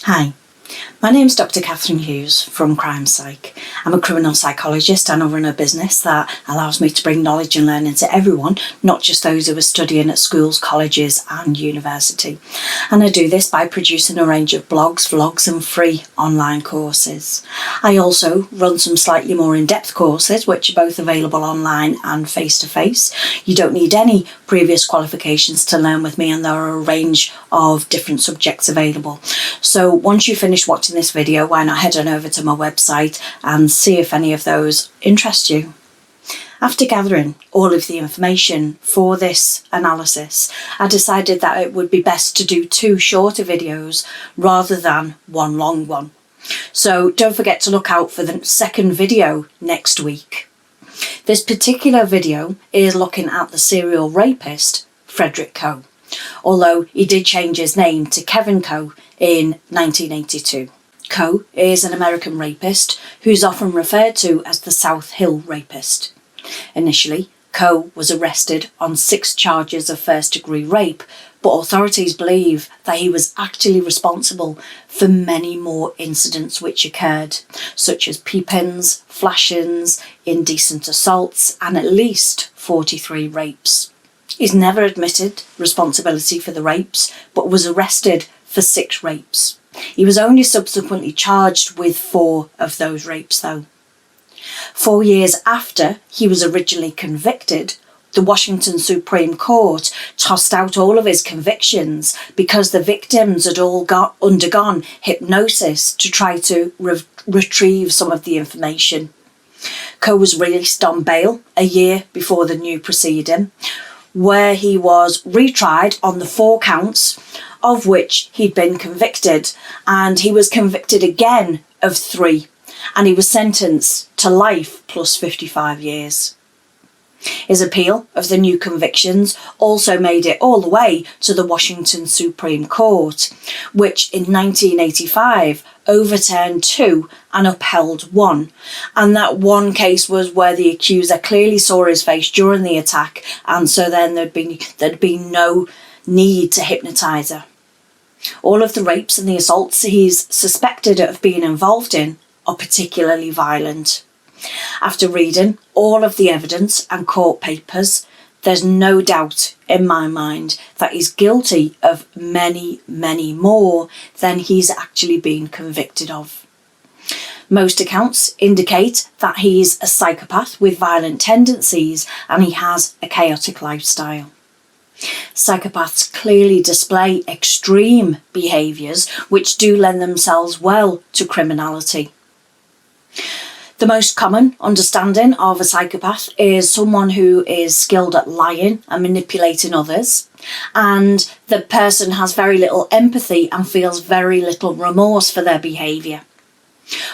Hi, my name's Dr. Catherine Hughes from Psych. I'm a criminal psychologist and I run a business that allows me to bring knowledge and learning to everyone, not just those who are studying at schools, colleges and university. And I do this by producing a range of blogs, vlogs and free online courses. I also run some slightly more in-depth courses which are both available online and face-to-face. You don't need any previous qualifications to learn with me, and there are a range of different subjects available. So once you finish watching this video, why not head on over to my website and see if any of those interest you. After gathering all of the information for this analysis, I decided that it would be best to do two shorter videos rather than one long one. So don't forget to look out for the second video next week. This particular video is looking at the serial rapist, Kevin Coe, although he did change his name to Kevin Coe in 1982. Coe is an American rapist who's often referred to as the South Hill Rapist. Initially, Coe was arrested on 6 charges of first-degree rape, but authorities believe that he was actually responsible for many more incidents which occurred, such as peep-ins, flash-ins, indecent assaults, and at least 43 rapes. He's never admitted responsibility for the rapes, but was arrested for 6 rapes. He was only subsequently charged with 4 of those rapes though. 4 years after he was originally convicted, the Washington Supreme Court tossed out all of his convictions because the victims had all undergone hypnosis to try to retrieve some of the information. Coe was released on bail a year before the new proceeding, where he was retried on the 4 counts of which he'd been convicted, and he was convicted again of 3, and he was sentenced to life plus 55 years. His appeal of the new convictions also made it all the way to the Washington Supreme Court, which in 1985 overturned 2 and upheld 1. And that one case was where the accuser clearly saw his face during the attack, and so then there'd be no need to hypnotise her. All of the rapes and the assaults he's suspected of being involved in are particularly violent. After reading all of the evidence and court papers, there's no doubt in my mind that he's guilty of many, many more than he's actually been convicted of. Most accounts indicate that he's a psychopath with violent tendencies and he has a chaotic lifestyle. Psychopaths clearly display extreme behaviours which do lend themselves well to criminality. The most common understanding of a psychopath is someone who is skilled at lying and manipulating others, and the person has very little empathy and feels very little remorse for their behaviour.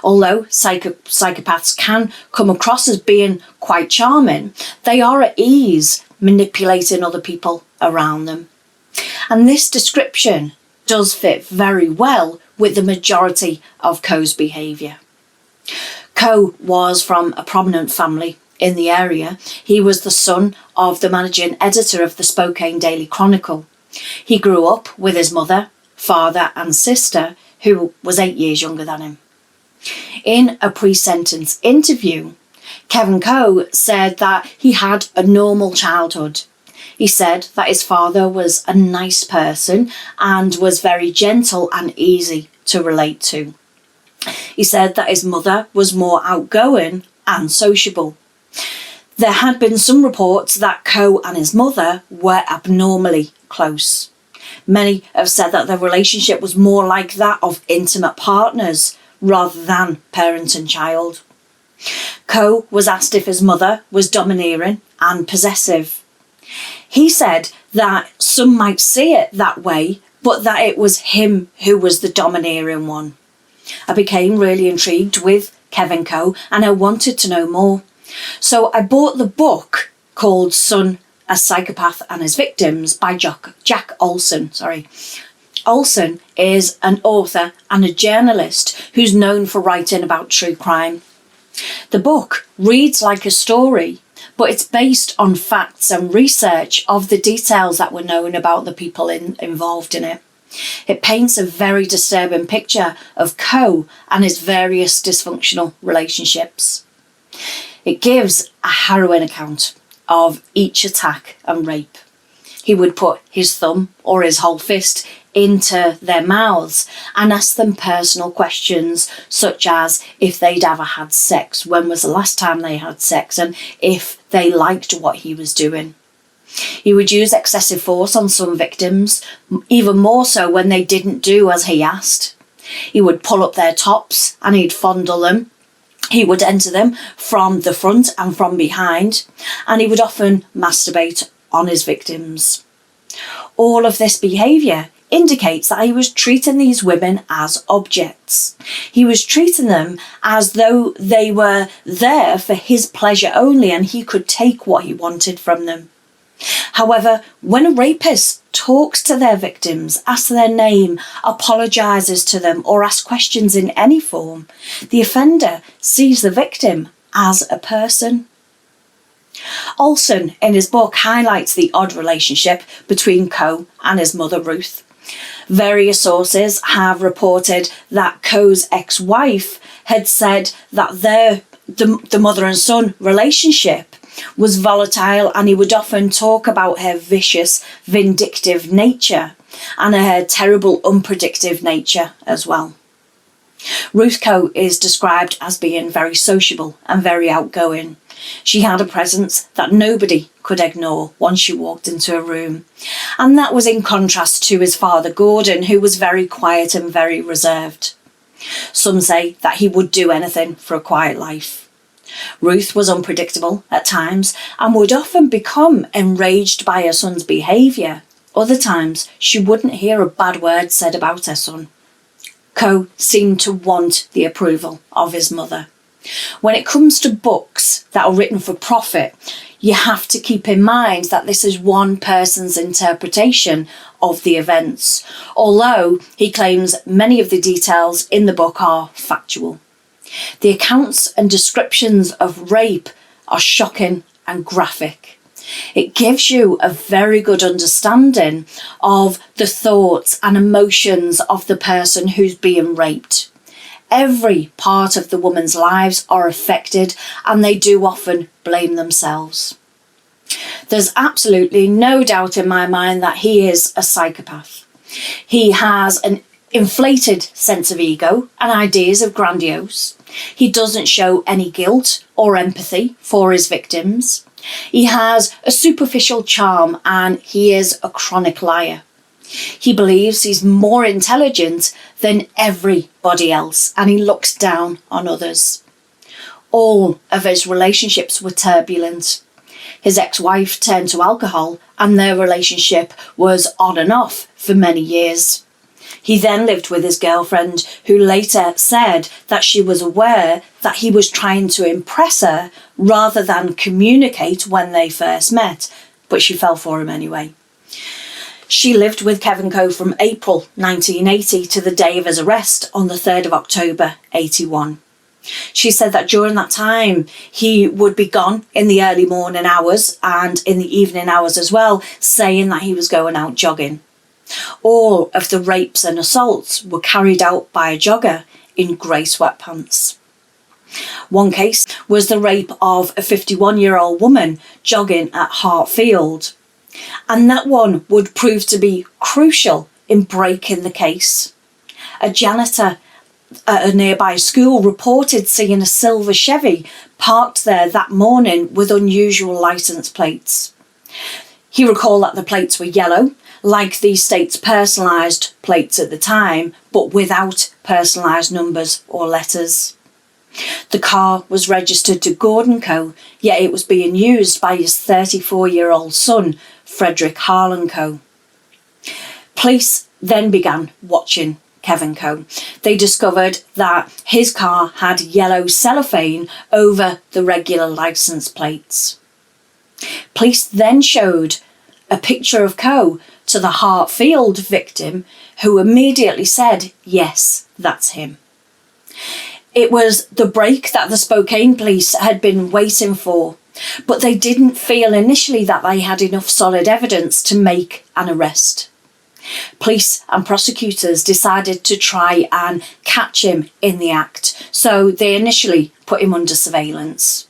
Although psychopaths can come across as being quite charming, they are at ease manipulating other people around them. And this description does fit very well with the majority of Coe's behaviour. Coe was from a prominent family in the area. He was the son of the managing editor of the Spokane Daily Chronicle. He grew up with his mother, father and sister, who was 8 years younger than him. In a pre-sentence interview, Kevin Coe said that he had a normal childhood. He said that his father was a nice person and was very gentle and easy to relate to. He said that his mother was more outgoing and sociable. There had been some reports that Coe and his mother were abnormally close. Many have said that their relationship was more like that of intimate partners rather than parent and child. Coe was asked if his mother was domineering and possessive. He said that some might see it that way, but that it was him who was the domineering one. I became really intrigued with Kevin Coe and I wanted to know more. So I bought the book called Son, a Psychopath and His Victims by Jack Olson. Olson is an author and a journalist who's known for writing about true crime. The book reads like a story, but it's based on facts and research of the details that were known about the people involved in it. It paints a very disturbing picture of Coe and his various dysfunctional relationships. It gives a harrowing account of each attack and rape. He would put his thumb or his whole fist into their mouths and ask them personal questions such as if they'd ever had sex, when was the last time they had sex, and if they liked what he was doing. He would use excessive force on some victims, even more so when they didn't do as he asked. He would pull up their tops and he'd fondle them. He would enter them from the front and from behind, and he would often masturbate on his victims. All of this behaviour indicates that he was treating these women as objects. He was treating them as though they were there for his pleasure only and he could take what he wanted from them. However, when a rapist talks to their victims, asks their name, apologises to them, or asks questions in any form, the offender sees the victim as a person. Olson, in his book, highlights the odd relationship between Coe and his mother Ruth. Various sources have reported that Coe's ex-wife had said that the mother and son relationship was volatile, and he would often talk about her vicious, vindictive nature and her terrible, unpredictable nature as well. Ruth Coe is described as being very sociable and very outgoing. She had a presence that nobody could ignore once she walked into a room, and that was in contrast to his father Gordon, who was very quiet and very reserved. Some say that he would do anything for a quiet life. Ruth was unpredictable at times and would often become enraged by her son's behaviour. Other times she wouldn't hear a bad word said about her son. Coe seemed to want the approval of his mother. When it comes to books that are written for profit, you have to keep in mind that this is one person's interpretation of the events, although he claims many of the details in the book are factual. The accounts and descriptions of rape are shocking and graphic. It gives you a very good understanding of the thoughts and emotions of the person who's being raped. Every part of the woman's lives are affected, and they do often blame themselves. There's absolutely no doubt in my mind that he is a psychopath. He has an inflated sense of ego and ideas of grandiose. He doesn't show any guilt or empathy for his victims. He has a superficial charm, and he is a chronic liar. He believes he's more intelligent than everybody else, and he looks down on others. All of his relationships were turbulent. His ex-wife turned to alcohol, and their relationship was on and off for many years. He then lived with his girlfriend, who later said that she was aware that he was trying to impress her rather than communicate when they first met, but she fell for him anyway. She lived with Kevin Coe from April 1980 to the day of his arrest on the 3rd of October 81. She said that during that time he would be gone in the early morning hours and in the evening hours as well, saying that he was going out jogging. All of the rapes and assaults were carried out by a jogger in grey sweatpants. One case was the rape of a 51-year-old woman jogging at Hartfield, and that one would prove to be crucial in breaking the case. A janitor at a nearby school reported seeing a silver Chevy parked there that morning with unusual licence plates. He recalled that the plates were yellow, like the state's personalised plates at the time, but without personalised numbers or letters. The car was registered to Gordon Coe, yet it was being used by his 34-year-old son, Frederick Harlan Coe. Police then began watching Kevin Coe. They discovered that his car had yellow cellophane over the regular licence plates. Police then showed a picture of Coe to the Hartfield victim, who immediately said, yes, that's him. It was the break that the Spokane police had been waiting for, but they didn't feel initially that they had enough solid evidence to make an arrest. Police and prosecutors decided to try and catch him in the act, so they initially put him under surveillance.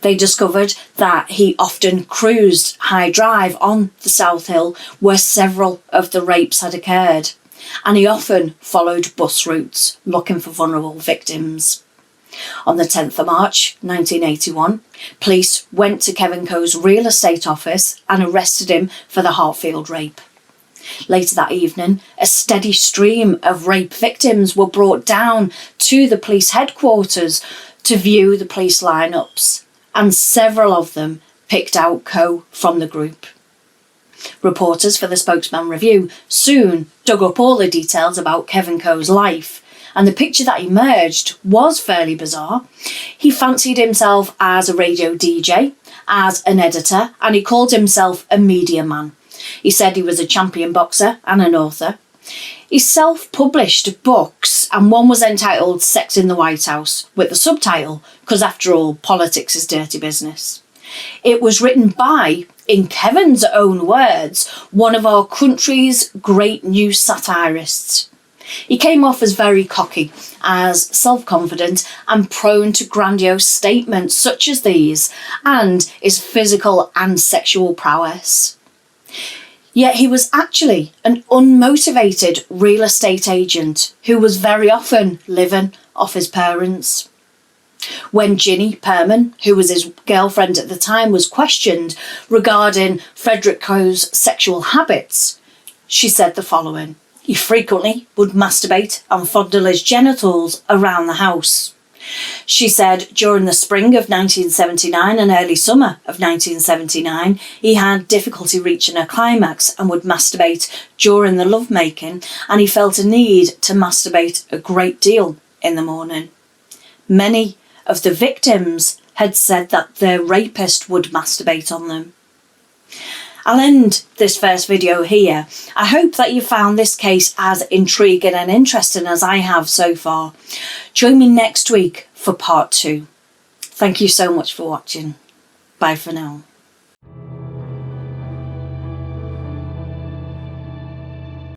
They discovered that he often cruised high drive on the South Hill where several of the rapes had occurred, and he often followed bus routes looking for vulnerable victims. On the 10th of March 1981, police went to Kevin Coe's real estate office and arrested him for the Hartfield rape. Later that evening, a steady stream of rape victims were brought down to the police headquarters to view the police lineups, and several of them picked out Coe from the group. Reporters for the Spokesman Review soon dug up all the details about Kevin Coe's life, and the picture that emerged was fairly bizarre. He fancied himself as a radio DJ, as an editor, and he called himself a media man. He said he was a champion boxer and an author. He self-published books, and one was entitled Sex in the White House, with the subtitle, because after all, politics is dirty business. It was written by, in Kevin's own words, one of our country's great news satirists. He came off as very cocky, as self-confident and prone to grandiose statements such as these, and his physical and sexual prowess. Yet he was actually an unmotivated real estate agent who was very often living off his parents. When Ginny Perman, who was his girlfriend at the time, was questioned regarding Frederick Coe's sexual habits, she said the following: "He frequently would masturbate and fondle his genitals around the house." She said during the spring of 1979 and early summer of 1979, he had difficulty reaching a climax and would masturbate during the lovemaking, and he felt a need to masturbate a great deal in the morning. Many of the victims had said that their rapist would masturbate on them. I'll end this first video here. I hope that you found this case as intriguing and interesting as I have so far. Join me next week for part 2. Thank you so much for watching. Bye for now.